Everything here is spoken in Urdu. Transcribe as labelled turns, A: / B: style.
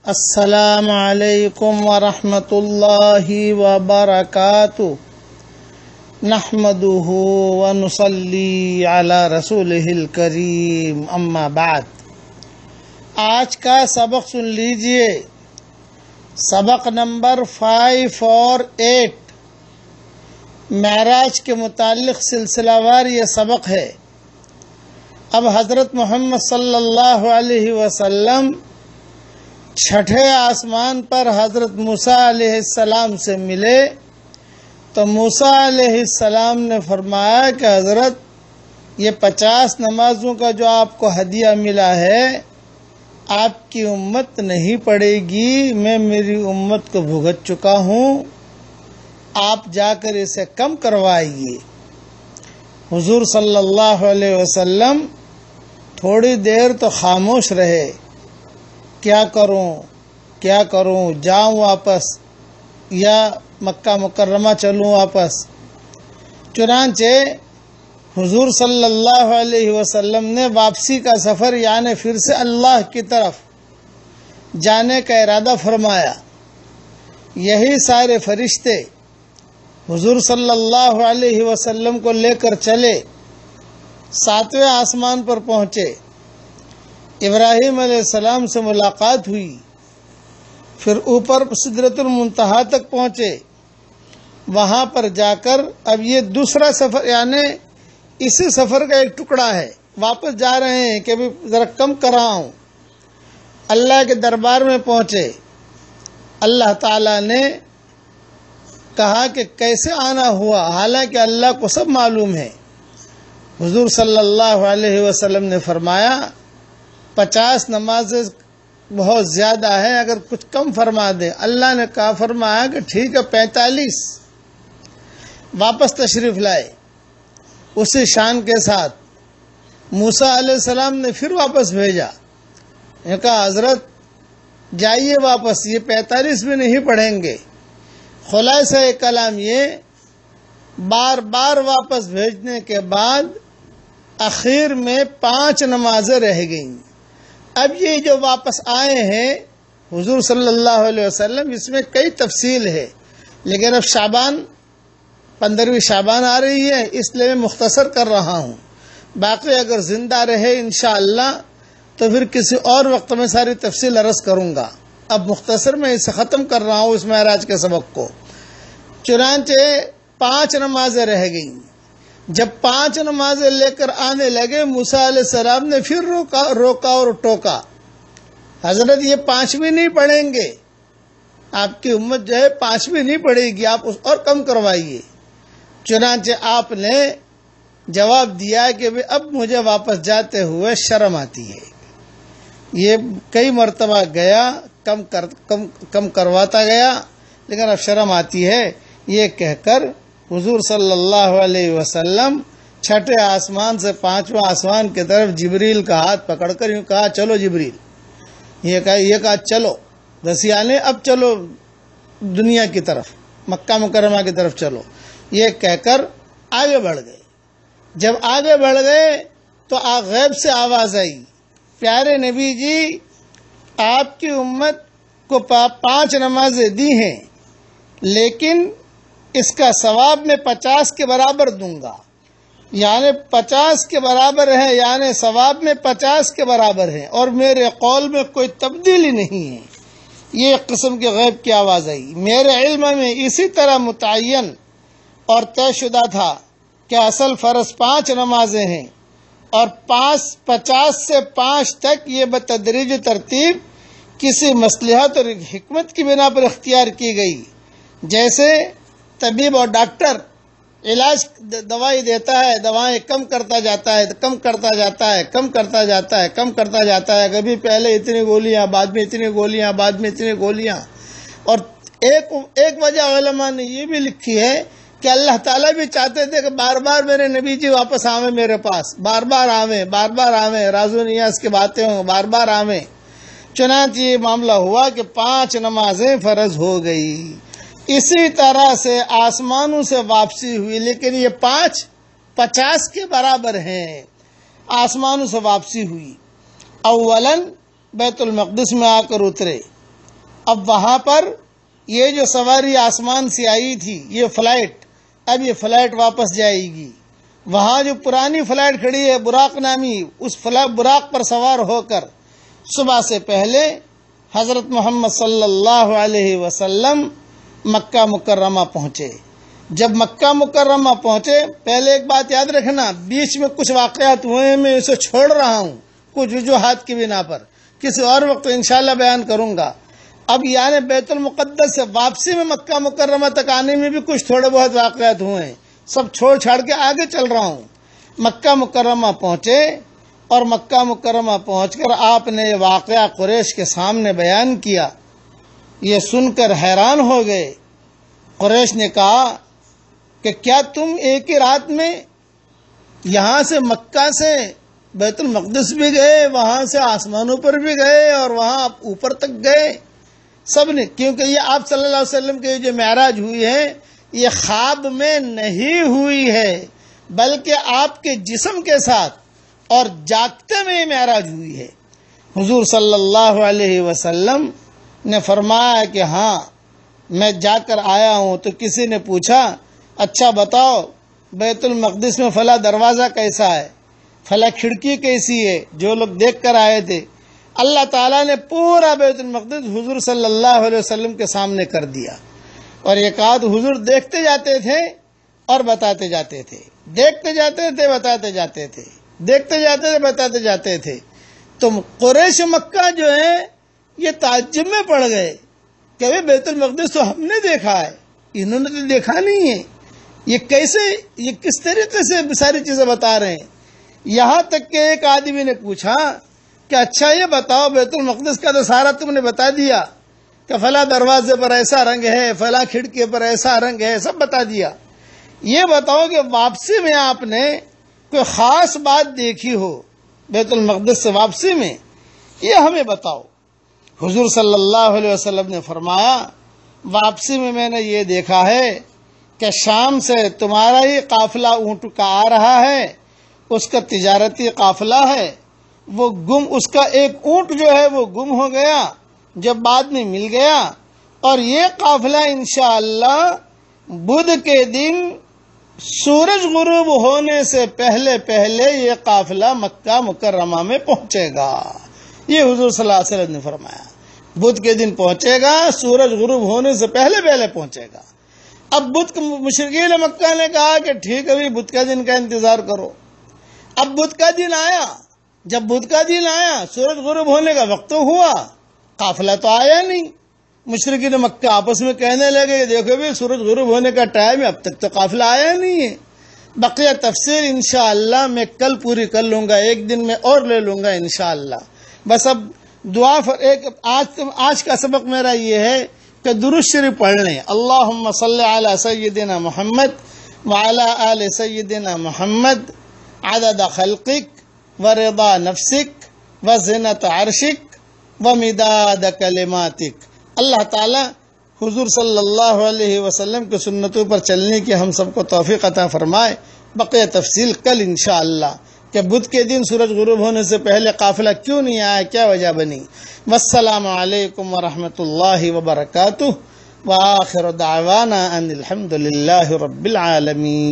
A: السلام علیکم ورحمۃ اللہ وبرکاتہ نحمدہ ونصلی علی رسولہ الکریم اما بعد۔ آج کا سبق سن لیجئے، سبق نمبر 5 اور 8 معراج کے متعلق سلسلہ وار یہ سبق ہے۔ اب حضرت محمد صلی اللہ علیہ وسلم چھٹے آسمان پر حضرت موسیٰ علیہ السلام سے ملے تو موسیٰ علیہ السلام نے فرمایا کہ حضرت یہ 50 نمازوں کا جو آپ کو ہدیہ ملا ہے آپ کی امت نہیں پڑے گی، میں میری امت کو بھگت چکا ہوں، آپ جا کر اسے کم کروائیے۔ حضور صلی اللہ علیہ وسلم تھوڑی دیر تو خاموش رہے، کیا کروں، جاؤں واپس یا مکہ مکرمہ چلوں واپس؟ چنانچہ حضور صلی اللہ علیہ وسلم نے واپسی کا سفر یعنی پھر سے اللہ کی طرف جانے کا ارادہ فرمایا۔ یہی سارے فرشتے حضور صلی اللہ علیہ وسلم کو لے کر چلے، 7ویں آسمان پر پہنچے، ابراہیم علیہ السلام سے ملاقات ہوئی، پھر اوپر سدرۃ المنتہا تک پہنچے۔ وہاں پر جا کر اب یہ دوسرا سفر یعنی اسی سفر کا ایک ٹکڑا ہے، واپس جا رہے ہیں کہ بھی ذرا کم کراؤں۔ اللہ کے دربار میں پہنچے، اللہ تعالیٰ نے کہا کہ کیسے آنا ہوا، حالانکہ اللہ کو سب معلوم ہے۔ حضور صلی اللہ علیہ وسلم نے فرمایا 50 نمازیں بہت زیادہ ہے، اگر کچھ کم فرما دیں۔ اللہ نے کہا فرمایا کہ ٹھیک ہے 45۔ واپس تشریف لائے اسی شان کے ساتھ۔ موسیٰ علیہ السلام نے پھر واپس بھیجا، یہ کہا حضرت جائیے واپس، یہ 45 بھی نہیں پڑھیں گے۔ خلاصہ کلام یہ بار بار واپس بھیجنے کے بعد آخر میں 5 نمازیں رہ گئیں۔ اب یہ جو واپس آئے ہیں حضور صلی اللہ علیہ وسلم، اس میں کئی تفصیل ہے، لیکن اب 15ویں شعبان آ رہی ہے، اس لیے میں مختصر کر رہا ہوں۔ باقی اگر زندہ رہے انشاءاللہ تو پھر کسی اور وقت میں ساری تفصیل عرض کروں گا۔ اب مختصر میں اسے ختم کر رہا ہوں اس معراج کے سبق کو۔ چنانچہ 5 نمازیں رہ گئیں۔ جب 5 نمازیں لے کر آنے لگے، موسیٰ علیہ السلام نے پھر روکا اور ٹوکا، حضرت یہ 5 بھی نہیں پڑھیں گے، آپ کی امت جو ہے 5 بھی نہیں پڑھے گی، آپ اور کم کروائیے۔ چنانچہ آپ نے جواب دیا کہ اب مجھے واپس جاتے ہوئے شرم آتی ہے، یہ کئی مرتبہ گیا کم کرواتا گیا لیکن اب شرم آتی ہے۔ یہ کہہ کر حضور صلی اللہ علیہ وسلم چھٹے آسمان سے 5واں آسمان کی طرف جبریل کا ہاتھ پکڑ کر یوں کہا چلو جبریل، یہ کہا چلو رسیانے، اب چلو دنیا کی طرف، مکہ مکرمہ کی طرف چلو، یہ کہہ کر آگے بڑھ گئے۔ جب آگے بڑھ گئے تو غیب سے آواز آئی، پیارے نبی جی آپ کی امت کو 5 نمازیں دی ہیں، لیکن اس کا ثواب میں 50 کے برابر دوں گا، یعنی 50 کے برابر ہے، یعنی ثواب میں 50 کے برابر ہے، اور میرے قول میں کوئی تبدیلی نہیں ہے۔ یہ ایک قسم کی غیب کی آواز آئی۔ میرے علم میں اسی طرح متعین اور طے شدہ تھا کہ اصل فرض 5 نمازیں ہیں، اور 50 سے 5 تک یہ بتدریج ترتیب کسی مصلحت اور حکمت کی بنا پر اختیار کی گئی۔ جیسے طبیب اور ڈاکٹر علاج دوائی دیتا ہے، دوائیں کم کرتا جاتا ہے، کبھی پہلے اتنی گولیاں، بعد میں اتنی گولیاں، بعد میں اتنی گولیاں۔ اور ایک وجہ علماء نے یہ بھی لکھی ہے کہ اللہ تعالیٰ بھی چاہتے تھے کہ بار بار میرے نبی جی واپس آویں میرے پاس، بار بار آویں، راز و نیاز کی باتیں ہوں، بار بار آویں۔ چنانچہ یہ معاملہ ہوا کہ 5 نمازیں فرض ہو گئی۔ اسی طرح سے آسمانوں سے واپسی ہوئی، لیکن یہ 5 50 کے برابر ہیں۔ آسمانوں سے واپسی ہوئی، اولاً بیت المقدس میں آ کر اترے، اب وہاں پر یہ جو سواری آسمان سے آئی تھی، یہ فلائٹ، اب یہ فلائٹ واپس جائے گی۔ وہاں جو پرانی فلائٹ کھڑی ہے براق نامی، اس براق پر سوار ہو کر صبح سے پہلے حضرت محمد صلی اللہ علیہ وسلم مکہ مکرمہ پہنچے۔ جب مکہ مکرمہ پہنچے، پہلے ایک بات یاد رکھنا، بیچ میں کچھ واقعات ہوئے ہیں، میں اسے چھوڑ رہا ہوں کچھ وجوہات کی بنا پر، کسی اور وقت انشاءاللہ بیان کروں گا۔ اب یعنی بیت المقدس سے واپسی میں مکہ مکرمہ تک آنے میں بھی کچھ تھوڑے بہت واقعات ہوئے ہیں، سب چھوڑ چھاڑ کے آگے چل رہا ہوں۔ مکہ مکرمہ پہنچے اور مکہ مکرمہ پہنچ کر آپ نے یہ واقعہ قریش کے سامنے بیان کیا۔ یہ سن کر حیران ہو گئے۔ قریش نے کہا کہ کیا تم ایک ہی رات میں یہاں سے مکہ سے بیت المقدس بھی گئے، وہاں سے آسمانوں پر بھی گئے اور وہاں اوپر تک گئے؟ سب نے، کیونکہ یہ آپ صلی اللہ علیہ وسلم کی جو معراج ہوئی ہے یہ خواب میں نہیں ہوئی ہے، بلکہ آپ کے جسم کے ساتھ اور جاگتے میں معراج ہوئی ہے۔ حضور صلی اللہ علیہ وسلم نے فرمایا کہ ہاں میں جا کر آیا ہوں۔ تو کسی نے پوچھا اچھا بتاؤ بیت المقدس میں فلاں دروازہ کیسا ہے، فلاں کھڑکی کیسی ہے؟ جو لوگ دیکھ کر آئے تھے، اللہ تعالیٰ نے پورا بیت المقدس حضور صلی اللہ علیہ وسلم کے سامنے کر دیا، اور ایک آدھ حضور دیکھتے جاتے تھے اور بتاتے جاتے تھے، دیکھتے جاتے تھے بتاتے جاتے تھے، دیکھتے جاتے تھے بتاتے جاتے تھے۔ تو قریش مکہ جو ہے یہ تعجب میں پڑ گئے کہ بیت المقدس تو ہم نے دیکھا ہے، انہوں نے تو دیکھا نہیں ہے، یہ کیسے، یہ کس طریقے سے ساری چیزیں بتا رہے ہیں؟ یہاں تک کہ ایک آدمی نے پوچھا کہ اچھا یہ بتاؤ بیت المقدس کا تو سارا تم نے بتا دیا کہ فلاں دروازے پر ایسا رنگ ہے، فلاں کھڑکی پر ایسا رنگ ہے، سب بتا دیا، یہ بتاؤ کہ واپسی میں آپ نے کوئی خاص بات دیکھی ہو بیت المقدس سے واپسی میں، یہ ہمیں بتاؤ۔ حضور صلی اللہ علیہ وسلم نے فرمایا واپسی میں نے یہ دیکھا ہے کہ شام سے تمہارا ہی قافلہ اونٹ کا آ رہا ہے، اس کا تجارتی قافلہ ہے، وہ گم، اس کا ایک اونٹ جو ہے وہ گم ہو گیا، جب بعد میں مل گیا، اور یہ قافلہ انشاءاللہ بدھ کے دن سورج غروب ہونے سے پہلے پہلے یہ قافلہ مکہ مکرمہ میں پہنچے گا۔ یہ حضور صلی اللہ علیہ وسلم نے فرمایا بدھ کے دن پہنچے گا، سورج غروب ہونے سے پہلے پہلے پہنچے گا۔ اب بدھ مشرکین مکہ نے کہا کہ ٹھیک ہے بھی بدھ کا دن کا انتظار کرو۔ اب بدھ کا دن آیا، جب بدھ کا دن آیا سورج غروب ہونے کا وقت تو ہوا، قافلہ تو آیا نہیں۔ مشرکین مکہ آپس میں کہنے لگے دیکھو بھی سورج غروب ہونے کا ٹائم ہے، اب تک تو قافلہ آیا نہیں ہے۔ بقیہ تفسیر انشاءاللہ میں کل پوری کر لوں گا، ایک دن میں اور لے لوں گا انشاءاللہ۔ بس اب دعا آج کا سبق میرا یہ ہے کہ درود شریف پڑھ لیں، اللہم صلی علی سیدنا محمد وعلی آل سیدنا محمد عدد خلقک ورضا نفسک وزنت عرشک ومداد کلماتک۔ اللہ تعالی حضور صلی اللہ علیہ وسلم کی سنتوں پر چلنے کی ہم سب کو توفیق عطا فرمائے۔ بقیہ تفصیل کل انشاءاللہ کہ بدھ کے دن سورج غروب ہونے سے پہلے قافلہ کیوں نہیں آیا، کیا وجہ بنی۔ والسلام علیکم ورحمۃ اللہ وبرکاتہ، وآخر دعوانا ان الحمد للہ رب العالمین۔